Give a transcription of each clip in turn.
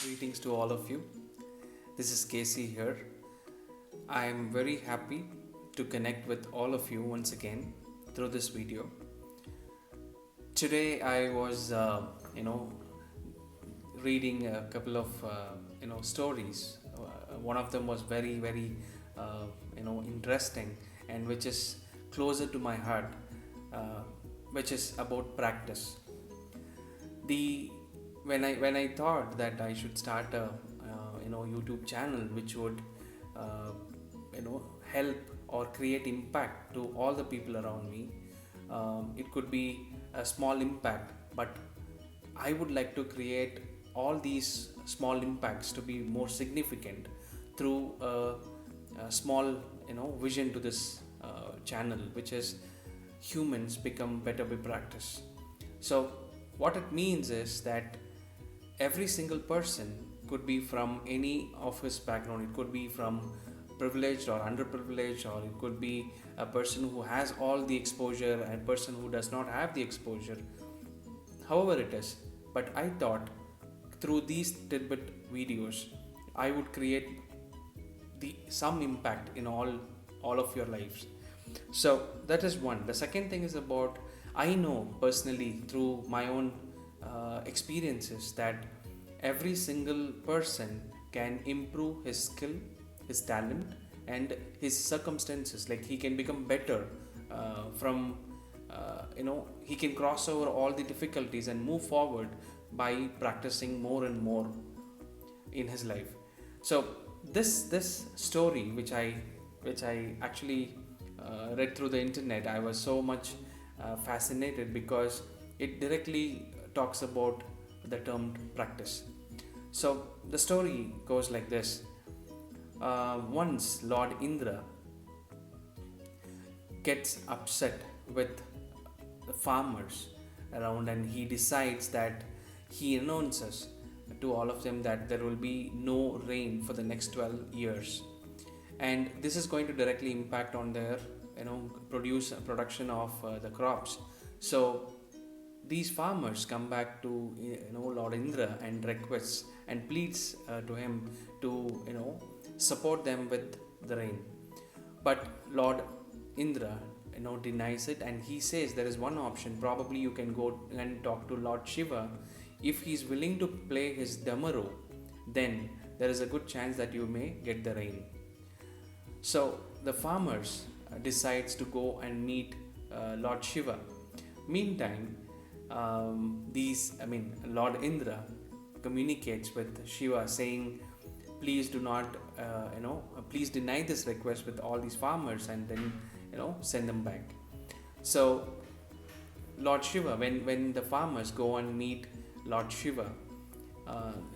Greetings to all of you. This is Casey here. I am very happy to connect with all of you once again through this video. Today I was, reading a couple of, stories. One of them was very, interesting and which is closer to my heart, uh, which is about practice. The when I thought that I should start a YouTube channel which would uh, help or create impact to all the people around me. It could be a small impact, but I would like to create all these small impacts to be more significant through a small vision to this channel, which is humans become better by practice. So what it means is that every single person could be from any of his background. It could be from privileged or underprivileged, or it could be a person who has all the exposure and a person who does not have the exposure, however it is. But I thought through these tidbit videos I would create the some impact in all of your lives. So that is one. The second thing is about, I know personally through my own experiences that every single person can improve his skill, his talent, and his circumstances. Like he can become better from he can cross over all the difficulties and move forward by practicing more and more in his life. So this story which I actually read through the internet, I was so much fascinated because it directly talks about the term practice. So the story goes like this. Once Lord Indra gets upset with the farmers around, and he decides that he announces to all of them that there will be no rain for the next 12 years, and this is going to directly impact on their production of the crops. So these farmers come back to Lord Indra and requests and pleads to him to support them with the rain. But Lord Indra denies it, and he says there is one option. Probably you can go and talk to Lord Shiva. If he is willing to play his damaru, then there is a good chance that you may get the rain. So the farmers decides to go and meet Lord Shiva. Meantime, Lord Indra communicates with Shiva saying, please do not, please deny this request with all these farmers, and then send them back. So Lord Shiva, when the farmers go and meet Lord Shiva,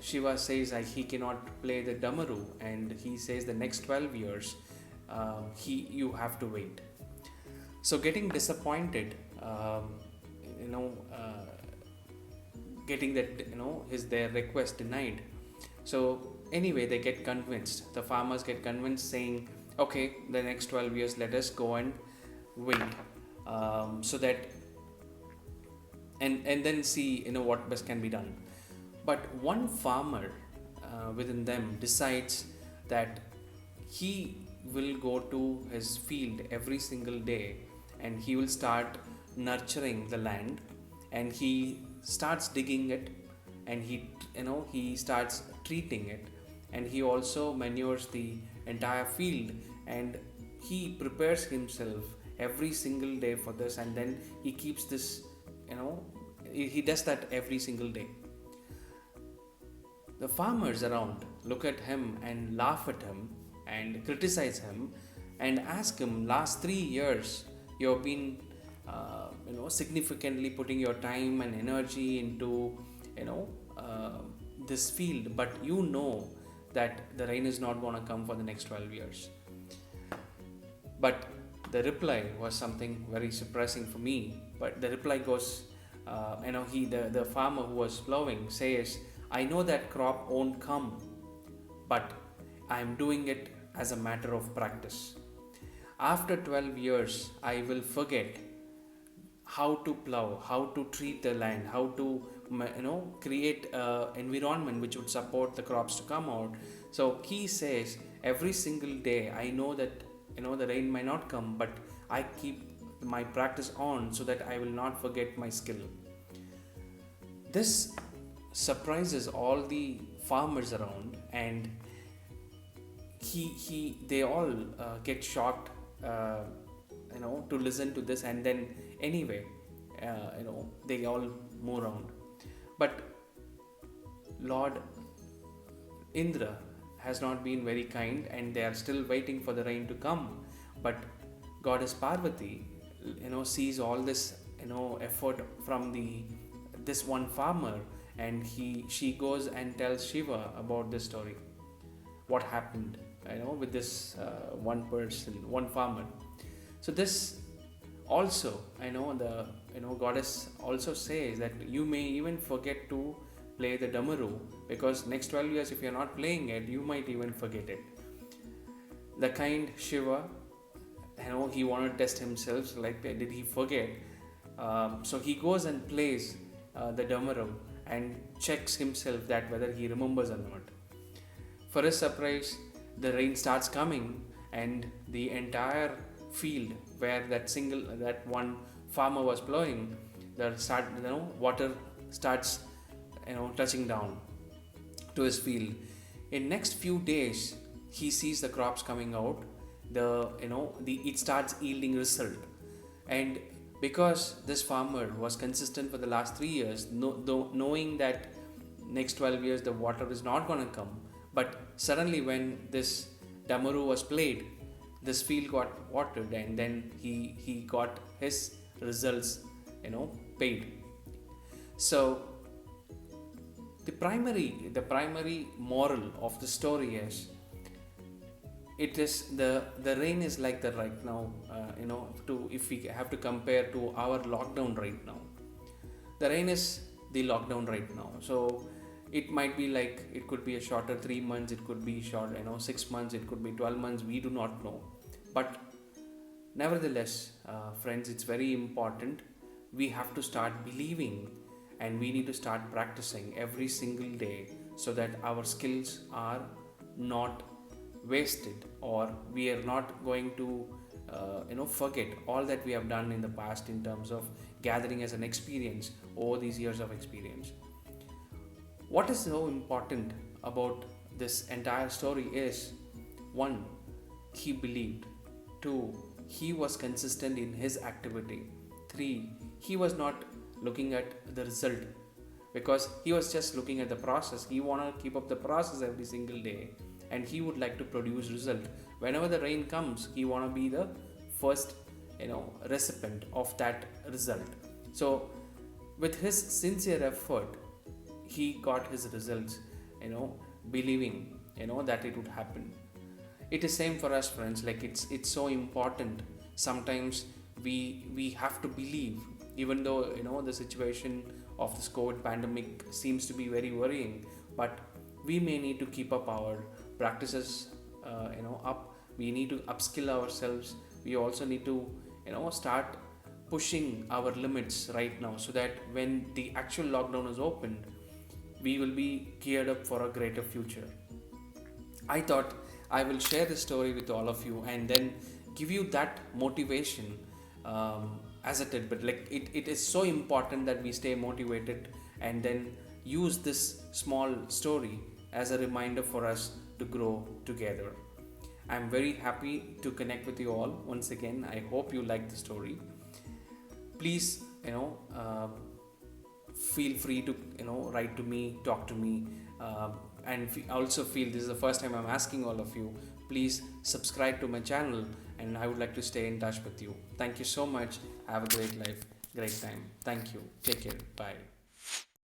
Shiva says he cannot play the damaru, and he says the next 12 years you have to wait. So getting disappointed, getting that their request denied. So anyway, they get convinced. The farmers get convinced, saying, "Okay, the next 12 years, let us go and wait, so that and then see what best can be done." But one farmer within them decides that he will go to his field every single day, and he will start nurturing the land, and he starts digging it, and he starts treating it, and he also manures the entire field, and he prepares himself every single day for this, and then he keeps this, he does that every single day. The farmers around look at him and laugh at him and criticize him and ask him, last 3 years you have been significantly putting your time and energy into this field, but that the rain is not going to come for the next 12 years. But the reply was something very surprising for me. But the reply goes, the farmer who was plowing says, I know that crop won't come, but I am doing it as a matter of practice. After 12 years, I will forget how to plow, how to treat the land, how to create environment which would support the crops to come out. So he says, every single day I know that the rain might not come, but I keep my practice on so that I will not forget my skill. This surprises all the farmers around, and they all get shocked, to listen to this, and then anyway, they all move around. But Lord Indra has not been very kind, and they are still waiting for the rain to come. But Goddess Parvati, sees all this, effort from this one farmer, and she goes and tells Shiva about this story, what happened, with this one person, one farmer. So this also, the goddess also says that you may even forget to play the damaru, because next 12 years if you're not playing it, you might even forget it. The kind Shiva, he wanted to test himself, like did he forget. So he goes and plays the damaru and checks himself that whether he remembers or not. For his surprise, the rain starts coming, and the entire field where that one farmer was plowing, water starts touching down to his field. In next few days, he sees the crops coming out. It starts yielding result, and because this farmer was consistent for the last 3 years, knowing that next 12 years the water is not going to come, but suddenly when this damaru was played, this field got watered, and then he got his results paid. So the primary moral of the story is, it is the rain is like the right now, if we have to compare to our lockdown right now, the rain is the lockdown right now. So it might be like, it could be a shorter 3 months, it could be short 6 months, it could be 12 months, we do not know. But nevertheless, friends, it's very important. We have to start believing, and we need to start practicing every single day, so that our skills are not wasted, or we are not going to forget all that we have done in the past in terms of gathering as an experience over these years of experience. What is so important about this entire story is, one, he believed. Two, he was consistent in his activity. Three, he was not looking at the result, because he was just looking at the process. He wanted to keep up the process every single day, and he would like to produce result. Whenever the rain comes, he want to be the first recipient of that result. So with his sincere effort, he got his results, believing that it would happen. It is same for us, friends. Like it's so important. Sometimes we have to believe, even though the situation of this COVID pandemic seems to be very worrying, but we may need to keep up our practices up. We need to upskill ourselves. We also need to start pushing our limits right now, so that when the actual lockdown is opened, we will be geared up for a greater future. I thought I will share this story with all of you, and then give you that motivation as a tidbit. Like it is so important that we stay motivated, and then use this small story as a reminder for us to grow together. I'm very happy to connect with you all once again. I hope you like the story. Please, feel free to write to me, talk to me, and also feel this is the first time I'm asking all of you. Please subscribe to my channel, and I would like to stay in touch with you. Thank you so much. Have a great life, great time. Thank you. Take care. Bye.